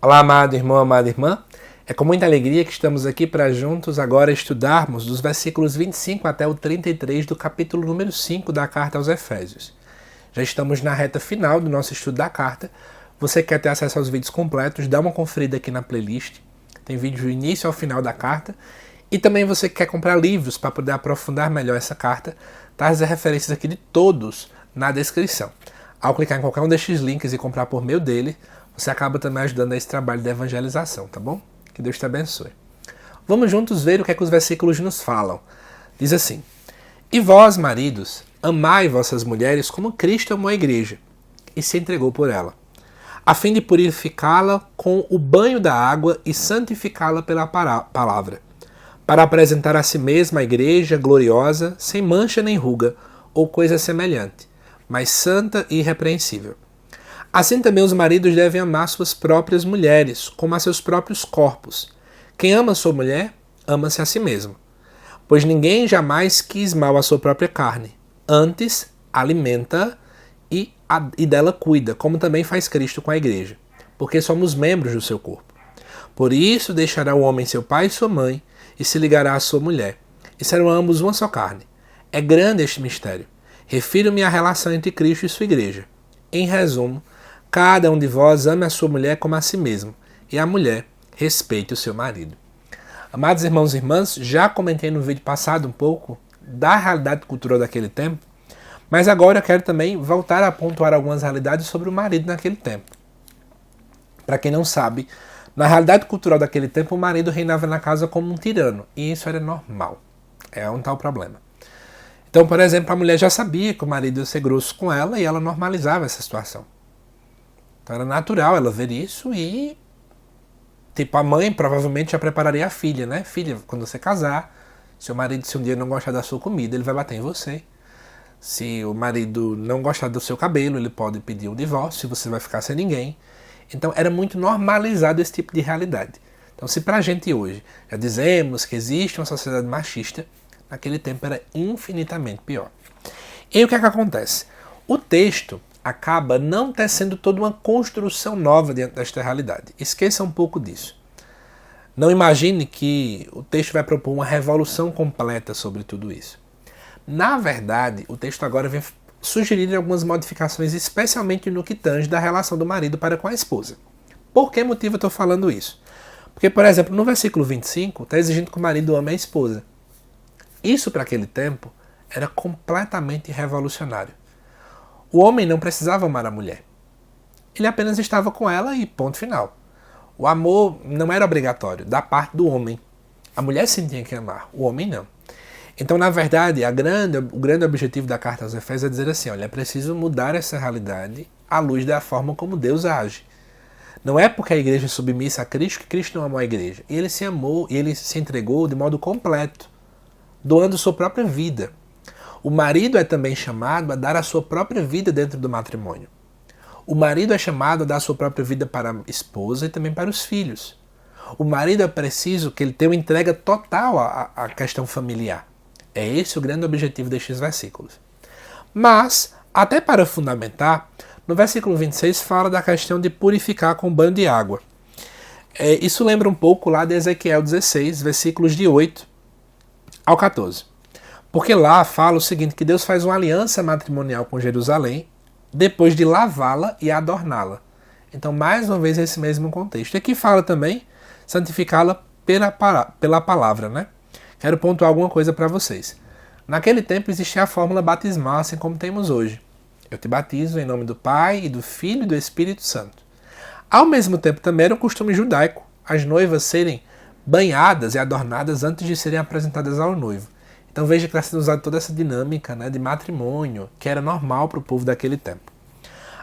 Olá, amado irmão, amada irmã. É com muita alegria que estamos aqui para juntos agora estudarmos dos versículos 25 até o 33 do capítulo número 5 da carta aos Efésios. Já estamos na reta final do nosso estudo da carta. Você quer ter acesso aos vídeos completos, dá uma conferida aqui na playlist. Tem vídeo do início ao final da carta. E também você quer comprar livros para poder aprofundar melhor essa carta, tá as referências aqui de todos na descrição. Ao clicar em qualquer um destes links e comprar por meio dele, você acaba também ajudando a esse trabalho de evangelização, tá bom? Que Deus te abençoe. Vamos juntos ver o que é que os versículos nos falam. Diz assim: E vós, maridos, amai vossas mulheres como Cristo amou a igreja e se entregou por ela, a fim de purificá-la com o banho da água e santificá-la pela palavra, para apresentar a si mesma a igreja gloriosa, sem mancha nem ruga, ou coisa semelhante, mas santa e irrepreensível. Assim também os maridos devem amar suas próprias mulheres, como a seus próprios corpos. Quem ama sua mulher, ama-se a si mesmo. Pois ninguém jamais quis mal à sua própria carne. Antes, alimenta-a e dela cuida, como também faz Cristo com a igreja, porque somos membros do seu corpo. Por isso deixará o homem seu pai e sua mãe, e se ligará à sua mulher, e serão ambos uma só carne. É grande este mistério. Refiro-me à relação entre Cristo e sua igreja. Em resumo, cada um de vós ame a sua mulher como a si mesmo, e a mulher respeite o seu marido. Amados irmãos e irmãs, já comentei no vídeo passado um pouco da realidade cultural daquele tempo, mas agora eu quero também voltar a pontuar algumas realidades sobre o marido naquele tempo. Para quem não sabe, na realidade cultural daquele tempo, o marido reinava na casa como um tirano, e isso era normal. É um tal problema. Então, por exemplo, a mulher já sabia que o marido ia ser grosso com ela e ela normalizava essa situação. Então era natural ela ver isso e, tipo, a mãe provavelmente já prepararia a filha, né? Filha, quando você casar, seu marido, se um dia não gostar da sua comida, ele vai bater em você. Se o marido não gostar do seu cabelo, ele pode pedir um divórcio, você vai ficar sem ninguém. Então era muito normalizado esse tipo de realidade. Então se pra gente hoje já dizemos que existe uma sociedade machista, naquele tempo era infinitamente pior. E aí o que é que acontece? O texto acaba não tecendo toda uma construção nova diante desta realidade. Esqueça um pouco disso. Não imagine que o texto vai propor uma revolução completa sobre tudo isso. Na verdade, o texto agora vem sugerir algumas modificações, especialmente no que tange da relação do marido para com a esposa. Por que motivo eu estou falando isso? Porque, por exemplo, no versículo 25, está exigindo que o marido ame a esposa. Isso, para aquele tempo, era completamente revolucionário. O homem não precisava amar a mulher. Ele apenas estava com ela e ponto final. O amor não era obrigatório, da parte do homem. A mulher sim tinha que amar, o homem não. Então, na verdade, o grande objetivo da carta aos Efésios é dizer assim, olha, é preciso mudar essa realidade à luz da forma como Deus age. Não é porque a igreja é submissa a Cristo que Cristo não amou a igreja. Ele se amou e ele se entregou de modo completo, doando sua própria vida. O marido é também chamado a dar a sua própria vida dentro do matrimônio. O marido é chamado a dar a sua própria vida para a esposa e também para os filhos. O marido é preciso que ele tenha uma entrega total à questão familiar. É esse o grande objetivo destes versículos. Mas, até para fundamentar, no versículo 26 fala da questão de purificar com banho de água. Isso lembra um pouco lá de Ezequiel 16, versículos de 8 ao 14. Porque lá fala o seguinte, que Deus faz uma aliança matrimonial com Jerusalém, depois de lavá-la e adorná-la. Então, mais uma vez, esse mesmo contexto. E aqui fala também santificá-la pela palavra, né? Quero pontuar alguma coisa para vocês. Naquele tempo existia a fórmula batismal, assim como temos hoje. Eu te batizo em nome do Pai, e do Filho e do Espírito Santo. Ao mesmo tempo, também era um costume judaico as noivas serem banhadas e adornadas antes de serem apresentadas ao noivo. Então veja que está sendo usada toda essa dinâmica, né, de matrimônio, que era normal para o povo daquele tempo.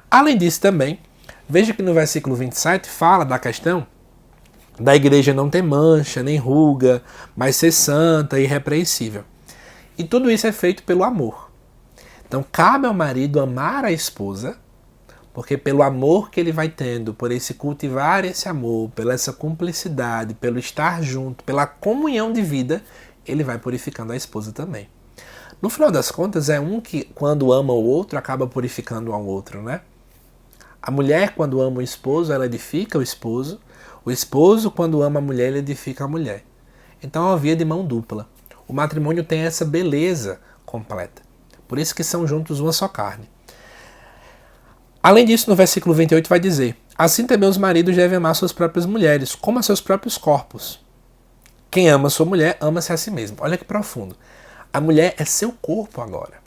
Além disso também, veja que no versículo 27 fala da questão da igreja não ter mancha, nem ruga, mas ser santa e irrepreensível. E tudo isso é feito pelo amor. Então cabe ao marido amar a esposa, porque pelo amor que ele vai tendo, por esse cultivar esse amor, pela essa cumplicidade, pelo estar junto, pela comunhão de vida, ele vai purificando a esposa também. No final das contas, é um que, quando ama o outro, acaba purificando ao outro, né? A mulher, quando ama o esposo, ela edifica o esposo, O esposo, quando ama a mulher, ele edifica a mulher. Então é uma via de mão dupla. O matrimônio tem essa beleza completa. Por isso que são juntos uma só carne. Além disso, no versículo 28 vai dizer: assim também os maridos devem amar suas próprias mulheres, como a seus próprios corpos. Quem ama sua mulher, ama-se a si mesmo. Olha que profundo. A mulher é seu corpo agora.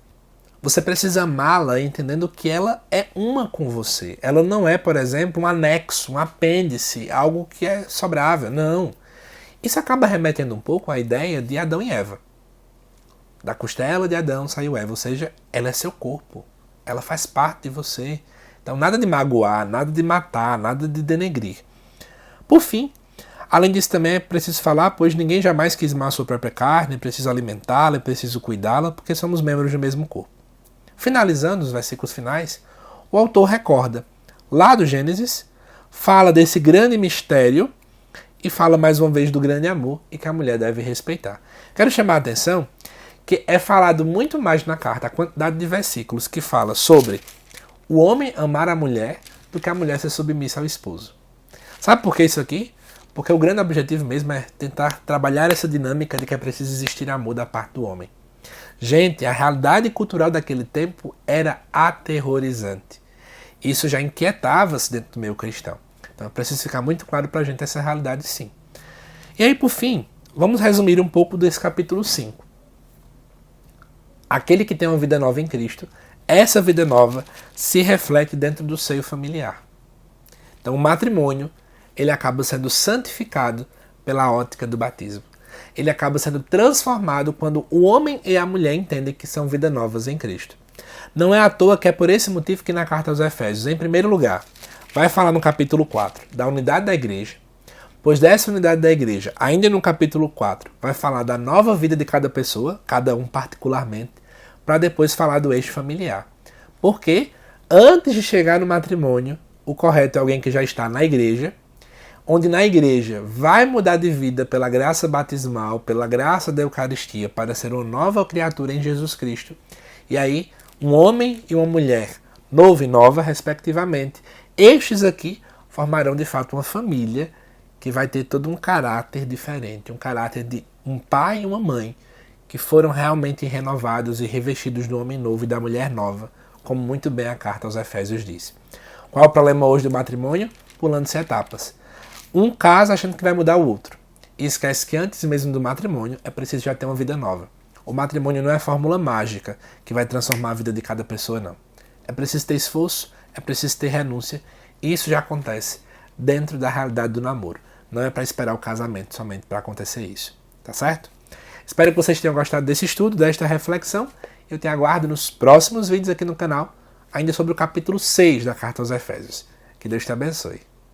Você precisa amá-la entendendo que ela é uma com você. Ela não é, por exemplo, um anexo, um apêndice, algo que é sobrável. Não. Isso acaba remetendo um pouco à ideia de Adão e Eva. Da costela de Adão saiu Eva, ou seja, ela é seu corpo. Ela faz parte de você. Então nada de magoar, nada de matar, nada de denegrir. Por fim, além disso também é preciso falar, pois ninguém jamais quis amar a sua própria carne, é preciso alimentá-la, é preciso cuidá-la, porque somos membros do mesmo corpo. Finalizando os versículos finais, o autor recorda, lá do Gênesis, fala desse grande mistério e fala mais uma vez do grande amor e que a mulher deve respeitar. Quero chamar a atenção que é falado muito mais na carta, a quantidade de versículos que fala sobre o homem amar a mulher do que a mulher ser submissa ao esposo. Sabe por que isso aqui? Porque o grande objetivo mesmo é tentar trabalhar essa dinâmica de que é preciso existir amor da parte do homem. Gente, a realidade cultural daquele tempo era aterrorizante. Isso já inquietava-se dentro do meio cristão. Então é preciso ficar muito claro para a gente essa realidade, sim. E aí, por fim, vamos resumir um pouco desse capítulo 5. Aquele que tem uma vida nova em Cristo, essa vida nova se reflete dentro do seio familiar. Então o matrimônio, ele acaba sendo santificado pela ótica do batismo. Ele acaba sendo transformado quando o homem e a mulher entendem que são vidas novas em Cristo. Não é à toa que é por esse motivo que na carta aos Efésios, em primeiro lugar, vai falar no capítulo 4 da unidade da igreja, pois dessa unidade da igreja, ainda no capítulo 4, vai falar da nova vida de cada pessoa, cada um particularmente, para depois falar do eixo familiar. Porque antes de chegar no matrimônio, o correto é alguém que já está na igreja, onde na igreja vai mudar de vida pela graça batismal, pela graça da Eucaristia, para ser uma nova criatura em Jesus Cristo. E aí, um homem e uma mulher, novo e nova, respectivamente, estes aqui formarão de fato uma família que vai ter todo um caráter diferente, um caráter de um pai e uma mãe, que foram realmente renovados e revestidos do homem novo e da mulher nova, como muito bem a carta aos Efésios diz. Qual é o problema hoje do matrimônio? Pulando-se etapas. Um casa achando que vai mudar o outro. E esquece que antes mesmo do matrimônio é preciso já ter uma vida nova. O matrimônio não é fórmula mágica que vai transformar a vida de cada pessoa, não. É preciso ter esforço, é preciso ter renúncia, e isso já acontece dentro da realidade do namoro. Não é para esperar o casamento somente para acontecer isso. Tá certo? Espero que vocês tenham gostado desse estudo, desta reflexão. Eu te aguardo nos próximos vídeos aqui no canal, ainda sobre o capítulo 6 da Carta aos Efésios. Que Deus te abençoe.